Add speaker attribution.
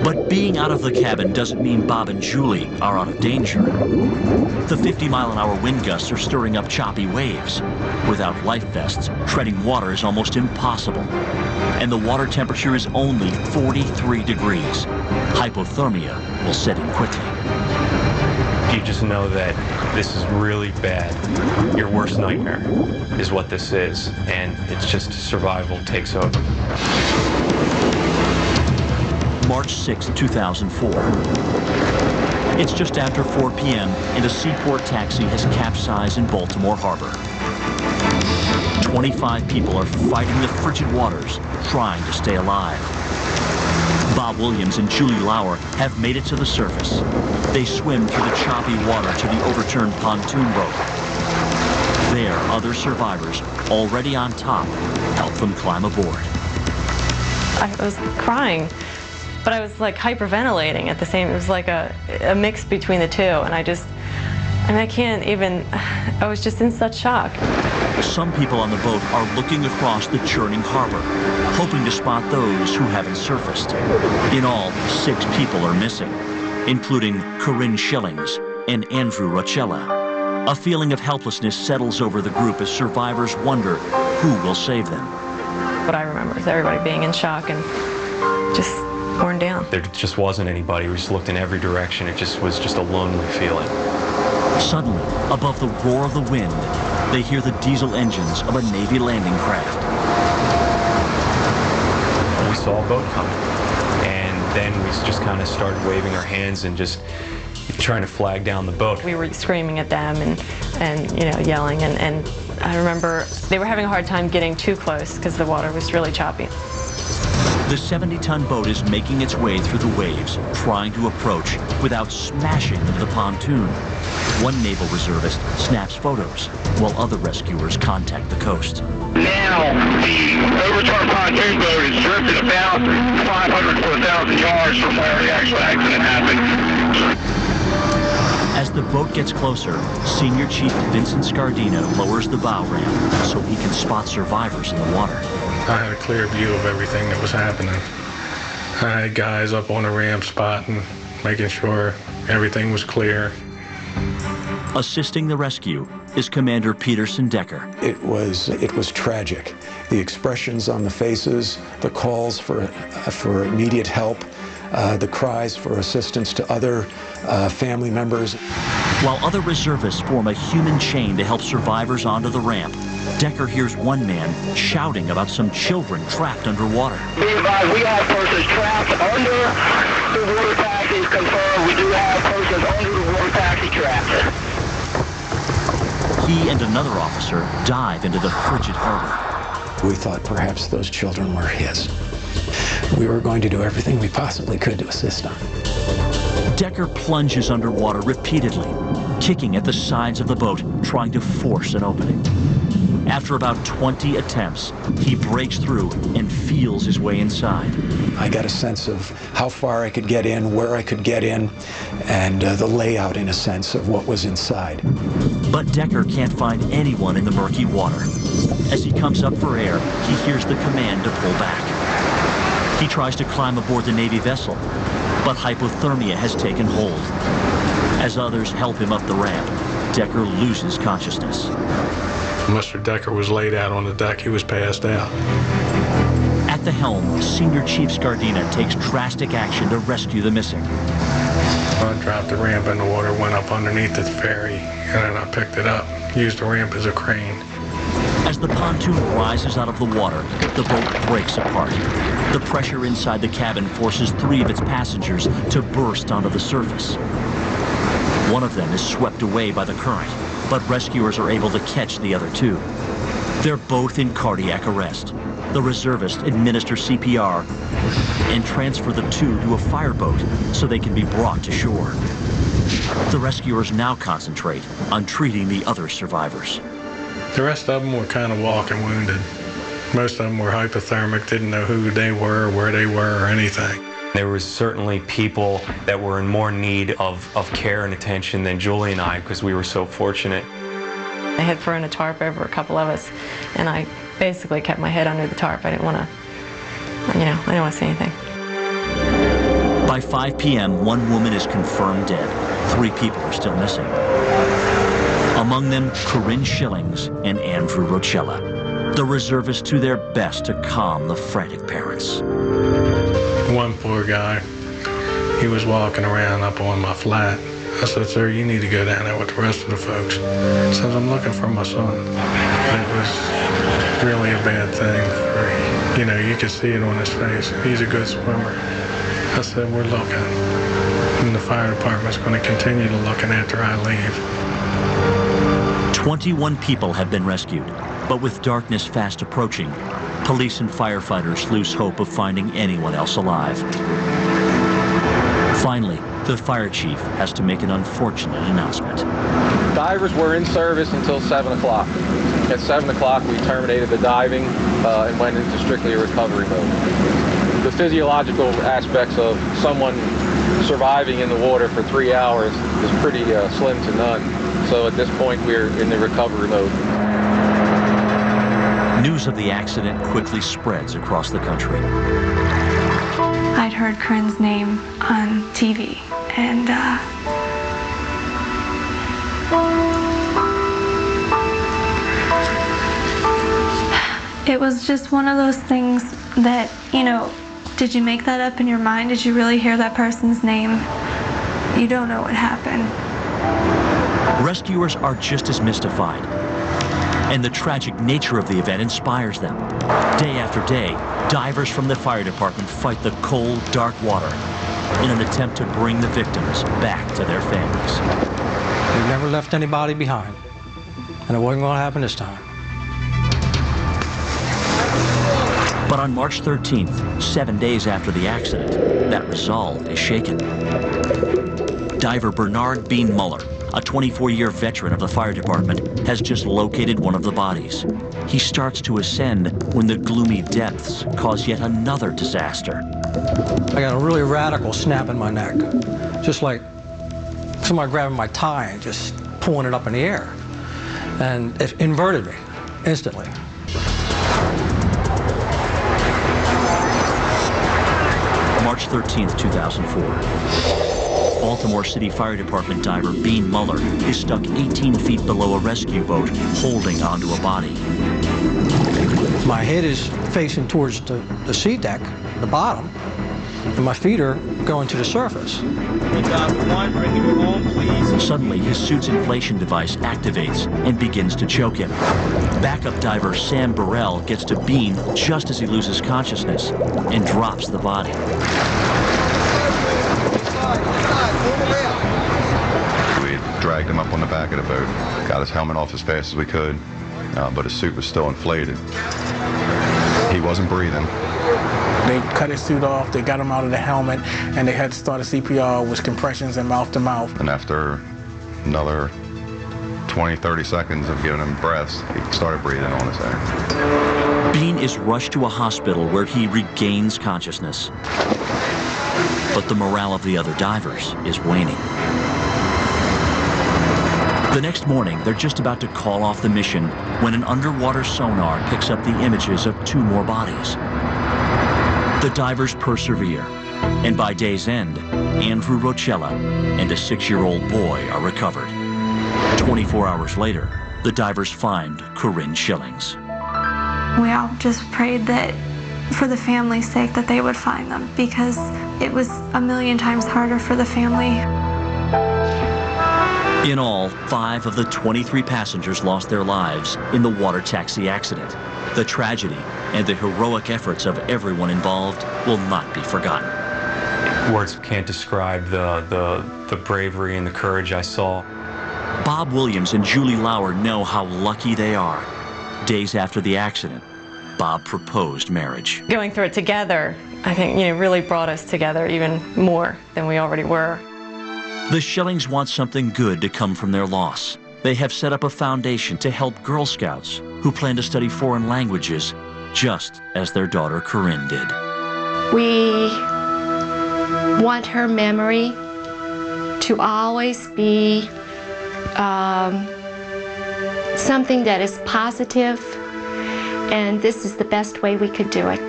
Speaker 1: But being out of the cabin doesn't mean Bob and Julie are out of danger. The 50-mile-an-hour wind gusts are stirring up choppy waves. Without life vests, treading water is almost impossible. And the water temperature is only 43 degrees. Hypothermia will set in quickly.
Speaker 2: You just know that this is really bad. Your worst nightmare is what this is, and it's just survival takes over.
Speaker 1: March 6, 2004. It's just after 4 p.m. and a seaport taxi has capsized in Baltimore Harbor. 25 people are fighting the frigid waters, trying to stay alive. Bob Williams and Julie Lauer have made it to the surface. They swim through the choppy water to the overturned pontoon boat. There, other survivors, already on top, help them climb aboard.
Speaker 3: I was crying, but I was like hyperventilating at the same. It was like a mix between the two, and I can't even, I was just in such shock.
Speaker 1: Some people on the boat are looking across the churning harbor, hoping to spot those who haven't surfaced. In all, 6 people are missing, including Corinne Schillings and Andrew Rochella. A feeling of helplessness settles over the group as survivors wonder who will save them.
Speaker 3: What I remember is everybody being in shock and just worn down.
Speaker 2: There just wasn't anybody. We just looked in every direction. It just was just a lonely feeling.
Speaker 1: Suddenly, above the roar of the wind, they hear the diesel engines of a Navy landing craft.
Speaker 2: We saw a boat coming, and then we just kind of started waving our hands and just trying to flag down the boat.
Speaker 3: We were screaming at them and you know, yelling, and I remember they were having a hard time getting too close because the water was really choppy.
Speaker 1: The 70-ton boat is making its way through the waves, trying to approach without smashing into the pontoon. One naval reservist snaps photos, while other rescuers contact the coast.
Speaker 4: Now, the overturned pontoon boat is drifted about 500 to 1,000 yards from where the actual accident happened.
Speaker 1: As the boat gets closer, Senior Chief Vincent Scardina lowers the bow ramp so he can spot survivors in the water.
Speaker 5: I had a clear view of everything that was happening. I had guys up on the ramp spotting, making sure everything was clear.
Speaker 1: Assisting the rescue is Commander Peterson Decker.
Speaker 6: It was tragic. The expressions on the faces, the calls for immediate help, the cries for assistance to other family members.
Speaker 1: While other reservists form a human chain to help survivors onto the ramp, Decker hears one man shouting about some children trapped underwater.
Speaker 4: Be advised, we have persons trapped under the water taxis. Confirmed, we do have persons under the water taxi trapped.
Speaker 1: He and another officer dive into the frigid harbor.
Speaker 6: We thought perhaps those children were his. We were going to do everything we possibly could to assist them.
Speaker 1: Decker plunges underwater repeatedly, kicking at the sides of the boat, trying to force an opening. After about 20 attempts, he breaks through and feels his way inside.
Speaker 6: I got a sense of how far I could get in, where I could get in, and the layout, in a sense, of what was inside.
Speaker 1: But Decker can't find anyone in the murky water. As he comes up for air, he hears the command to pull back. He tries to climb aboard the Navy vessel, but hypothermia has taken hold. As others help him up the ramp, Decker loses consciousness.
Speaker 5: Mr. Decker was laid out on the deck. He was passed out.
Speaker 1: At the helm, Senior Chief Scardina takes drastic action to rescue the missing.
Speaker 5: I dropped the ramp in the water, went up underneath the ferry, and then I picked it up, used the ramp as a crane.
Speaker 1: As the pontoon rises out of the water, the boat breaks apart. The pressure inside the cabin forces 3 of its passengers to burst onto the surface. One of them is swept away by the current, but rescuers are able to catch the other 2. They're both in cardiac arrest. The reservists administer CPR and transfer the 2 to a fireboat so they can be brought to shore. The rescuers now concentrate on treating the other survivors.
Speaker 5: The rest of them were kind of walking wounded. Most of them were hypothermic, didn't know who they were, where they were, or anything.
Speaker 2: There was certainly people that were in more need of care and attention than Julie and I, because we were so fortunate.
Speaker 3: They had thrown a tarp over a couple of us, and I basically kept my head under the tarp. I didn't want to, I didn't want to say anything.
Speaker 1: 5 p.m., one woman is confirmed dead. 3 people are still missing. Among them, Corinne Schillings and Andrew Rochella. The reservists do their best to calm the frantic parents.
Speaker 5: One poor guy, he was walking around up on my flat. I said, "Sir, you need to go down there with the rest of the folks." He says, "I'm looking for my son." It was really a bad thing. You know, you could see it on his face. He's a good swimmer. I said, "We're looking." And the fire department's going to continue to looking after I leave.
Speaker 1: 21 people have been rescued, but with darkness fast approaching, police and firefighters lose hope of finding anyone else alive. Finally, the fire chief has to make an unfortunate announcement.
Speaker 7: Divers were in service until 7 o'clock. At 7 o'clock, we terminated the diving and went into strictly a recovery mode. The physiological aspects of someone surviving in the water for 3 hours is pretty slim to none. So at this point, we're in the recovery mode.
Speaker 1: News of the accident quickly spreads across the country.
Speaker 8: I'd heard Corinne's name on TV, and it was just one of those things that, you know, did you make that up in your mind? Did you really hear that person's name? You don't know what happened.
Speaker 1: Rescuers are just as mystified, and the tragic nature of the event inspires them. Day after day, divers from the fire department fight the cold, dark water in an attempt to bring the victims back to their families.
Speaker 9: We've never left anybody behind, and it wasn't going to happen this time.
Speaker 1: But on March 13th, 7 days after the accident, that resolve is shaken. Diver Bernard Bean Muller, a 24-year veteran of the fire department, has just located one of the bodies. He starts to ascend when the gloomy depths cause yet another disaster.
Speaker 9: I got a really radical snap in my neck, just like somebody grabbing my tie and just pulling it up in the air. And it inverted me instantly.
Speaker 1: March 13th, 2004. Baltimore City Fire Department diver Bean Muller is stuck 18 feet below a rescue boat holding onto a body.
Speaker 9: My head is facing towards the sea deck, the bottom, and my feet are going to the surface.
Speaker 1: Bring him home, please. Suddenly, his suit's inflation device activates and begins to choke him. Backup diver Sam Burrell gets to Bean just as he loses consciousness and drops the body.
Speaker 10: We dragged him up on the back of the boat, got his helmet off as fast as we could, but his suit was still inflated. He wasn't breathing.
Speaker 11: They cut his suit off, they got him out of the helmet, and they had to start a CPR with compressions and mouth to mouth.
Speaker 10: And after another 20, 30 seconds of giving him breaths, he started breathing on his own.
Speaker 1: Bean is rushed to a hospital where he regains consciousness. But the morale of the other divers is waning. The next morning, they're just about to call off the mission when an underwater sonar picks up the images of 2 more bodies. The divers persevere, and by day's end, Andrew Rochella and a 6-year-old boy are recovered. 24 hours later, the divers find Corinne Schillings.
Speaker 8: We all just prayed that, for the family's sake, that they would find them, because it was a million times harder for the family.
Speaker 1: In all, 5 of the 23 passengers lost their lives in the water taxi accident. The tragedy and the heroic efforts of everyone involved will not be forgotten.
Speaker 2: Words can't describe the bravery and the courage I saw.
Speaker 1: Bob Williams and Julie Lauer know how lucky they are. Days after the accident, Bob proposed marriage.
Speaker 3: Going through it together, I think, really brought us together even more than we already were.
Speaker 1: The Schillings want something good to come from their loss. They have set up a foundation to help Girl Scouts who plan to study foreign languages, just as their daughter Corinne did.
Speaker 12: We want her memory to always be something that is positive, and this is the best way we could do it.